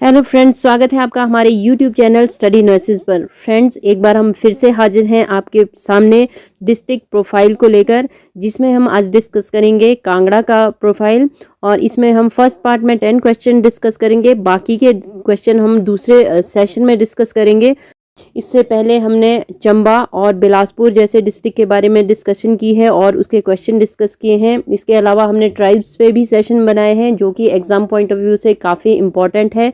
Hello friends, स्वागत है आपका हमारे यूट्यूब चैनल स्टडी नर्सेज पर। फ्रेंड्स, एक बार हम फिर से हाजिर हैं आपके सामने डिस्ट्रिक्ट प्रोफाइल को लेकर, जिसमें हम आज डिस्कस करेंगे कांगड़ा का प्रोफाइल। और इसमें हम फर्स्ट पार्ट में 10 क्वेश्चन डिस्कस करेंगे, बाकी के क्वेश्चन हम दूसरे सेशन में डिस्कस करेंगे। इससे पहले हमने चंबा और बिलासपुर जैसे डिस्ट्रिक्ट के बारे में डिस्कशन की है और उसके क्वेश्चन डिस्कस किए हैं। इसके अलावा हमने ट्राइब्स पे भी सेशन बनाए हैं, जो कि एग्ज़ाम पॉइंट ऑफ व्यू से काफ़ी इम्पॉर्टेंट है।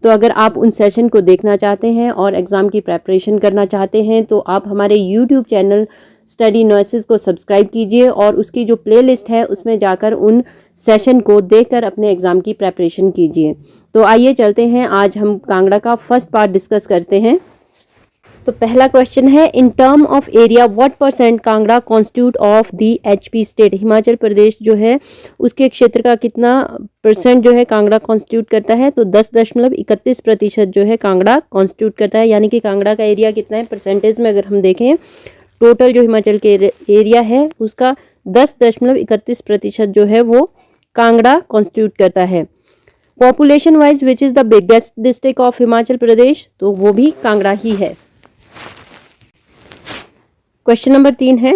तो अगर आप उन सेशन को देखना चाहते हैं और एग्ज़ाम की प्रेपरेशन करना चाहते हैं तो आप हमारे यूट्यूब चैनल स्टडी नर्सेज को सब्सक्राइब कीजिए और उसकी जो प्लेलिस्ट है उसमें जाकर उन सेशन को देखकर अपने एग्ज़ाम की प्रेपरेशन कीजिए। तो आइए चलते हैं, आज हम कांगड़ा का फर्स्ट पार्ट डिस्कस करते हैं। तो पहला क्वेश्चन है, in term of area what percent Kangra constitute of the HP state. Himachal Pradesh जो है उसके क्षेत्र का कितना परसेंट जो है कांगड़ा कॉन्स्टिट्यूट करता है? तो 10.31% जो है कांगड़ा कॉन्स्टिट्यूट करता है। यानी कि कांगड़ा का एरिया कितना है परसेंटेज में, अगर हम देखें टोटल जो हिमाचल के एरिया है उसका 10.31% जो है वो कांगड़ा कॉन्स्टिट्यूट करता है। Population wise which is the biggest district of Himachal Pradesh? तो वो भी कांगड़ा ही है। क्वेश्चन नंबर 3 है,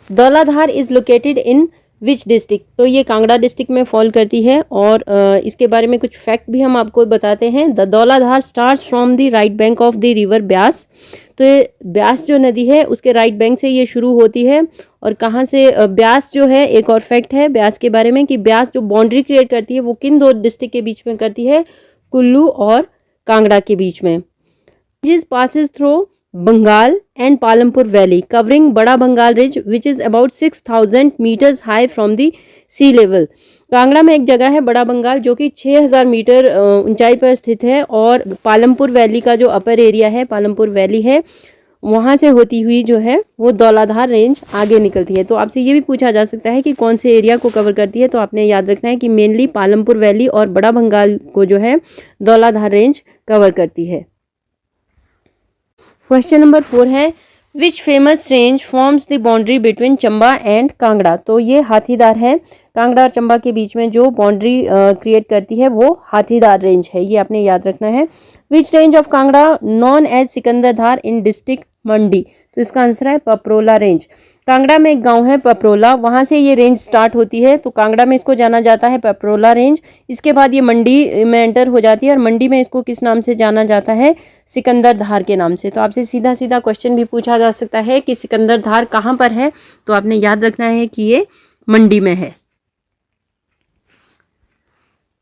Dhauladhar is located in which district. तो ये कांगड़ा डिस्ट्रिक्ट में फॉल करती है और इसके बारे में कुछ फैक्ट भी हम आपको बताते हैं। The Dhauladhar starts from the right bank of the river Beas. तो ये ब्यास जो नदी है उसके राइट बैंक से ये शुरू होती है। और कहाँ से ब्यास जो है, एक और फैक्ट है ब्यास के बारे में कि ब्यास जो बाउंड्री क्रिएट करती है वो किन दो डिस्ट्रिक्ट के बीच में करती है? कुल्लू और कांगड़ा के बीच में। जिस passes through Bangal and Palampur valley covering Bara Bangal ridge which is about 6000 metres high from the sea level. Kangra में एक जगह है बड़ा बंगाल जो कि 6000 मीटर ऊंचाई पर स्थित है और पालमपुर वैली का जो अपर एरिया है, पालमपुर वैली है, वहाँ से होती हुई जो है वो धौलाधार रेंज आगे निकलती है। तो आपसे ये भी पूछा जा सकता है कि कौन से एरिया को कवर करती है, तो आपने याद रखना है कि मेनली पालमपुर वैली और बड़ा बंगाल को जो है धौलाधार रेंज कवर करती है। क्वेश्चन नंबर 4 है, which famous range forms the boundary between Chamba and Kangra. तो ये हाथीदार है, कांगड़ा और चंबा के बीच में जो बाउंड्री क्रिएट करती है वो हाथीदार रेंज है, ये आपने याद रखना है। Which range of Kangra known as Sikandardhar in district Mandi. तो इसका आंसर है पपरोला रेंज। कांगड़ा में एक गांव है पपरोला, वहां से ये रेंज स्टार्ट होती है, तो कांगड़ा में इसको जाना जाता है पपरोला रेंज। इसके बाद ये मंडी में एंटर हो जाती है और मंडी में इसको किस नाम से जाना जाता है? सिकंदरधार के नाम से। तो आपसे सीधा सीधा क्वेश्चन भी पूछा जा सकता है कि सिकंदरधार कहाँ पर है, तो आपने याद रखना है कि ये मंडी में है।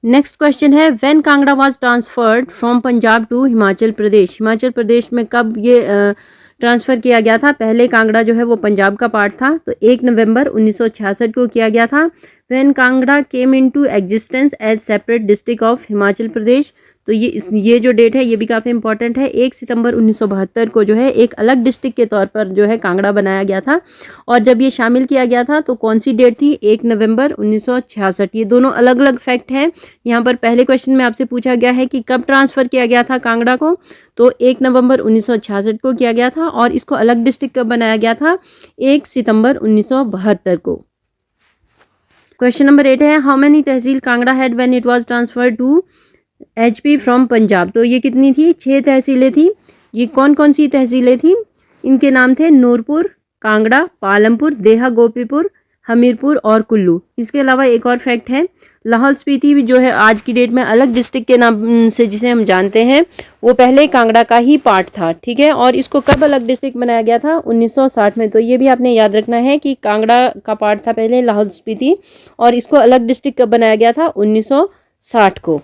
नेक्स्ट क्वेश्चन है, when Kangra was transferred from Punjab to Himachal Pradesh. Himachal Pradesh में कब ये ट्रांसफ़र किया गया था? पहले कांगड़ा जो है वो पंजाब का पार्ट था, तो 1 नवंबर 1966 को किया गया था। When Kangra came into existence as separate district of Himachal Pradesh. तो ये जो डेट है ये भी काफ़ी इंपॉर्टेंट है। 1 सितंबर 1972 को जो है एक अलग डिस्ट्रिक्ट के तौर पर जो है कांगड़ा बनाया गया था। और जब ये शामिल किया गया था तो कौन सी डेट थी? 1 नवंबर 1966। ये दोनों अलग अलग फैक्ट हैं। यहाँ पर पहले क्वेश्चन में आपसे पूछा गया है कि कब ट्रांसफ़र किया गया था कांगड़ा को, तो 1 नवंबर 1966 को किया गया था। और इसको अलग डिस्ट्रिक्ट कब बनाया गया था? 1 सितंबर 1972 को। क्वेश्चन नंबर 8 है, हाउ मेनी तहसील Kangra had when it was transferred to HP from Punjab. तो ये कितनी थी? 6 तहसीलें थी। ये कौन कौन सी तहसीलें थी? इनके नाम थे नूरपुर, कांगड़ा, पालमपुर, देहा गोपीपुर, हमीरपुर और कुल्लू। इसके अलावा एक और फैक्ट है, लाहौल स्पीति जो है आज की डेट में अलग डिस्ट्रिक्ट के नाम से जिसे हम जानते हैं वो पहले कांगड़ा का ही पार्ट था, ठीक है। और इसको कब अलग डिस्ट्रिक्ट बनाया गया था? 1960 में। तो ये भी आपने याद रखना है कि कांगड़ा का पार्ट था पहले लाहौल स्पीति और इसको अलग डिस्ट्रिक्ट कब बनाया गया था? 1960 को।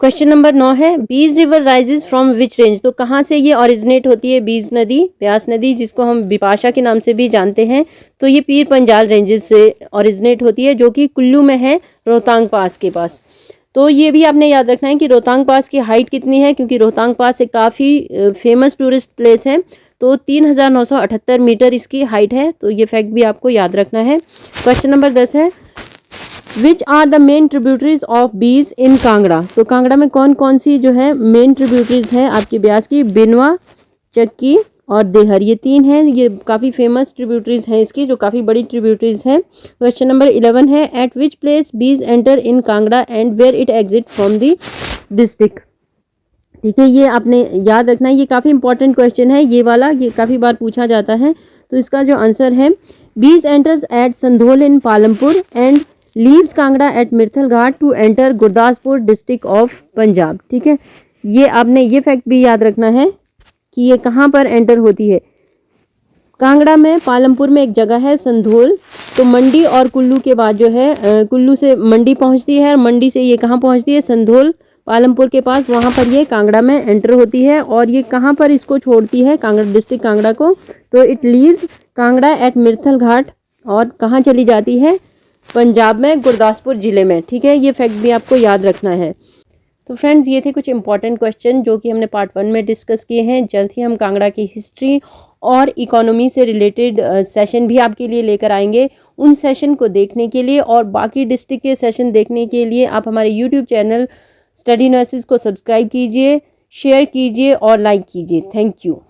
क्वेश्चन नंबर 9 है, बीज river rises from which range. तो कहाँ से ये ओरिजिनेट होती है? बीज नदी, ब्यास नदी, जिसको हम बिपाशा के नाम से भी जानते हैं। तो ये पीर पंजाल रेंजेस से ओरिजिनेट होती है जो कि कुल्लू में है, रोहतांग पास के पास। तो ये भी आपने याद रखना है कि रोहतांग पास की हाइट कितनी है, क्योंकि रोहतांग पास एक काफ़ी फेमस टूरिस्ट प्लेस है। तो 3978 मीटर इसकी हाइट है, तो ये फैक्ट भी आपको याद रखना है। क्वेश्चन नंबर 10 है, which are the main tributaries of Beas in Kangra. तो कांगड़ा में कौन कौन सी जो है मेन ट्रिब्यूटरीज है आपकी ब्यास की? बिनवा, चक्की, और देहर, ये 3 हैं। ये काफ़ी फेमस ट्रिब्यूटरीज हैं इसकी, जो काफ़ी बड़ी ट्रिब्यूटरीज हैं। क्वेश्चन नंबर 11 है, at which place Beas enter in Kangra and where it exit from the district. ठीक है, ये आपने याद रखना है, ये काफ़ी इंपॉर्टेंट क्वेश्चन है ये वाला, ये काफ़ी बार पूछा जाता है। तो इसका जो आंसर है, Beas enters at Sandhol in Palampur and leaves Kangra at Mirthal ghat to enter Gurdaspur district of Punjab. ठीक है, ये आपने ये फैक्ट भी याद रखना है कि ये कहाँ पर एंटर होती है। कांगड़ा में, पालमपुर में एक जगह है संधोल, तो मंडी और कुल्लू के बाद जो है कुल्लू से मंडी पहुंचती है और मंडी से ये कहाँ पहुंचती है, संधोल पालमपुर के पास, वहाँ पर ये कांगड़ा में एंटर होती है। और ये कहाँ पर इसको छोड़ती है, कांगड़ा डिस्ट्रिक्ट कांगड़ा को, तो it leaves Kangra at Mirthal घाट, और कहाँ चली जाती है, पंजाब में गुरदासपुर ज़िले में। ठीक है, ये फैक्ट भी आपको याद रखना है। तो फ्रेंड्स, ये थे कुछ इंपॉर्टेंट क्वेश्चन जो कि हमने पार्ट 1 में डिस्कस किए हैं। जल्द ही हम कांगड़ा की हिस्ट्री और इकोनॉमी से रिलेटेड सेशन भी आपके लिए लेकर आएंगे। उन सेशन को देखने के लिए और बाकी डिस्ट्रिक्ट के सेशन देखने के लिए आप हमारे यूट्यूब चैनल स्टडी नर्सेज को सब्सक्राइब कीजिए, शेयर कीजिए और लाइक कीजिए। Thank you.